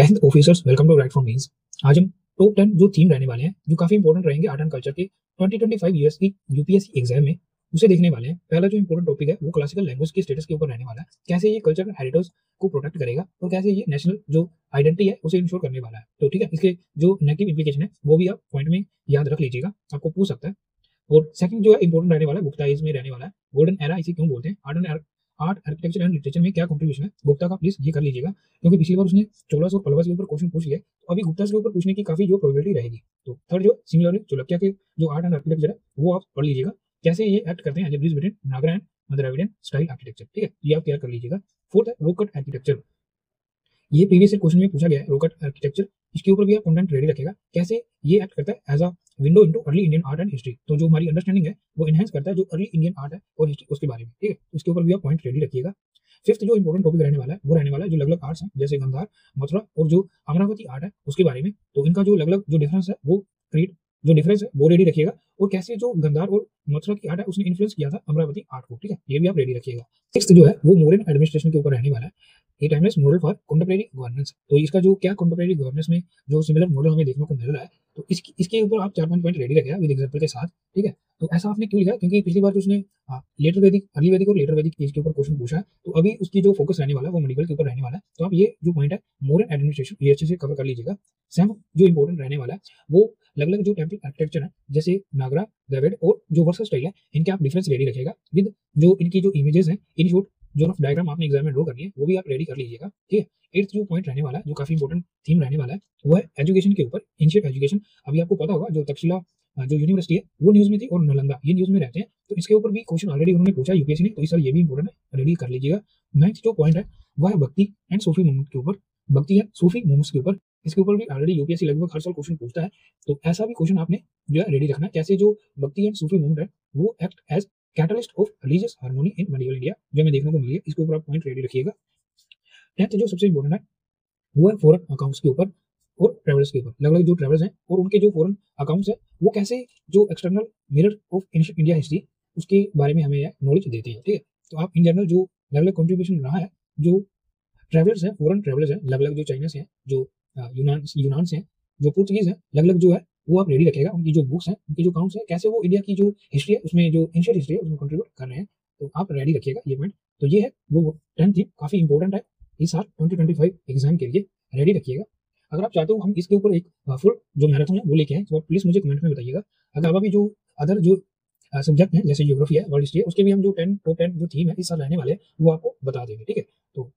And officers welcome to right from means. आज हम top 10 जो थीम रहने वाले हैं जो काफी इंपॉर्टेंट रहेंगे आर्ट एंड कल्चर के 2025 ईयर्स की यूपीएससी एग्जाम में, उसे देखने वाले हैं। पहला जो इंपॉर्टेंट टॉपिक है वो क्लासिकल लैंग्वेज के स्टेटस के ऊपर रहने वाला है, कैसे ये कल्चरल हेरिटेज को प्रोटेक्ट करेगा और कैसे ये नेशनल जो आइडेंटिटी है उसे इंश्योर करने वाला है। तो ठीक है, इसके जो नेगेटिव इंप्लीकेशन है वो भी आप पॉइंट में याद रख लीजिएगा, आपको पूछ सकता है। और सेकंड जो है इंपॉर्टेंट रहने वाला है, गुप्ता एज में रहने वाला है। गोल्डन एरा इसे क्यों बोलते हैं, आर्ट आर्किटेक्चर एंड लिटरेचर में क्या कंट्रीब्यूशन है गुप्ता का, प्लीज ये कर लीजिएगा, क्योंकि पिछली बार उसने चोलास और पल्लवास के ऊपर क्वेश्चन पूछ लिया, तो अभी गुप्ता के ऊपर पूछने की काफी जो प्रोबेबिलिटी रहेगी। तो थर्ड जो सिमिलरली चालुक्य के जो आर्ट एंड आर्किटेक्चर है वो आप पढ़ लीजिएगा, कैसे ये एक्ट करते हैं as a bridge between Nagara and Dravidian style architecture. ठीक है, ये आप क्लियर कर लीजिएगा। फोर्थ है रोक कट आर्किटेक्चर, ये प्रीवियस क्वेश्चन में पूछा गया है, रोकट आर्किटेक्चर। इसके ऊपर भी आप कंटेंट रेडी रखेगा, कैसे ये एक्ट करता है as a window into early Indian art and history. तो जो हमारी अंडरस्टैंडिंग है वो एनहांस करता है जो अर्ली इंडियन आर्ट है और हिस्ट्री उसके बारे में। ठीक है, इसके ऊपर भी आप पॉइंट रेडी रखिएगा। फिफ्थ जो इंपॉर्टेंट टॉपिक रहने वाला है वो रहने वाला है जो अलग अलग आर्ट्स हैं, जैसे गंधार, मथुरा और जो अमरावती आर्ट है उसके बारे में। तो इनका जो अलग अलग जो डिफरेंस है वो क्रिएट जो डिफरेंस है वो रेडी रखिएगा, और कैसे जो गंधार और मथुरा की आर्ट है उसने इन्फ्लुएंस किया था अमरावती आर्ट को। ठीक है, ये भी आप रेडी रखिएगा। सिक्स्थ जो है वो मोरन एडमिनिस्ट्रेशन के ऊपर रहने वाला है, ये timeless model for contemporary governance. तो इसका जो क्या कंटेम्परेरी गवर्नेंस में जो सिमिलर मॉडल हमें देखने को मिल रहा है, तो इसके ऊपर आप 4-5 पॉइंट रेडी रखेगा विद एग्जांपल के साथ। ठीक है, तो ऐसा आपने क्यों लिखा, क्योंकि पिछली बार जो उसने लेटर वैदिक, अर्ली वैदिक और लेटर वैदिक एज के ऊपर क्वेश्चन पूछा है, तो अभी उसकी जो फोकस रहने वाला है वो मेडिकल के ऊपर रहने वाला है। तो आप ये जो पॉइंट है मॉडर्न एडमिनिस्ट्रेशन ये अच्छे से कवर कर लीजिएगा। सेवन जो इंपॉर्टेंट रहने वाला है वो अलग अलग जो टेम्पल आर्किटेक्चर है, जैसे नागरा, द्रविड़ और जो वर्सल स्टाइल है, इनके आप डिफरेंस रेडी रखेगा विद जो इनकी जो इमेजेस हैं, इन शॉर्ट जो रफ डायग्राम आपने एग्जाम में ड्रॉ करनी है वो भी आप रेडी कर लीजिएगा। ठीक है, एट्थ जो पॉइंट रहने वाला है जो काफी इंपॉर्टेंट थीम रहने वाला है वो है एजुकेशन के ऊपर, एंशिएंट एजुकेशन। अभी आपको पता होगा जो तक्षशिला जो यूनिवर्सिटी है वो न्यूज में थी और नालंदा ये न्यूज में रहते हैं, तो इसके ऊपर भी क्वेश्चन ऑलरेडी उन्होंने पूछा यूपीएससी ने, तो इस साल ये भी इंपॉर्टेंट है, रेडी कर लीजिएगा। नाइन्थ जो पॉइंट है वह है भक्ति एंड सूफी मूवमेंट के ऊपर, भक्ति एंड सूफी मूवमेंट्स के ऊपर। इसके ऊपर भी ऑलरेडी यूपीएससी लगभग हर साल क्वेश्चन पूछता है, तो ऐसा भी क्वेश्चन आपने जो है रेडी रखना है, कैसे जो भक्ति एंड सूफी मूवमेंट है वो act as catalyst of religious harmony in medieval India, जो हमें देखने को मिली है। इसके ऊपर आप पॉइंट रेडी रखिएगा। टेंथ जो सबसे इंपॉर्टेंट है वो है फॉरेन अकाउंट्स के ऊपर और ट्रेवल्स के ऊपर, अलग अलग जो ट्रेवल्स हैं और उनके जो फॉरेन अकाउंट्स है वो कैसे जो external mirror of India history उसके बारे में हमें नॉलेज देते हैं। ठीक है, तो आप इन जनरल जो अलग अलग कंट्रीब्यूशन रहा है, जो ट्रेवलर्स हैं, फॉरेन ट्रेवलर्स हैं, अलग अलग जो चाइना से हैं, जो यूनान से हैं, जो पुर्तगीज हैं, अलग अलग जो है वो आप रेडी रखेगा। उनकी जो बुक्स हैं, उनके जो अकाउंट्स हैं, कैसे वो इंडिया की जो हिस्ट्री है उसमें जो एंशिएंट हिस्ट्री है उसमें कंट्रीब्यूट कर रहे हैं, तो आप रेडी रखिएगा ये पॉइंट। तो ये है वो 10 थी, काफी इंपॉर्टेंट है इस साल 2025 एग्जाम के लिए, रेडी रखिएगा। अगर आप चाहते हो हम इसके ऊपर एक फुल जो मैराथन है वो लेके आए, तो आप प्लीज मुझे कमेंट में बताइएगा। अगर आप अभी जो अदर जो सब्जेक्ट है जैसे ज्योग्राफी है, वर्ल्ड हिस्ट्री है, उसके भी हम जो 10 टॉप 10 जो थीम है इस साल रहने वाले हैं वो आपको बता देंगे। ठीक है, तो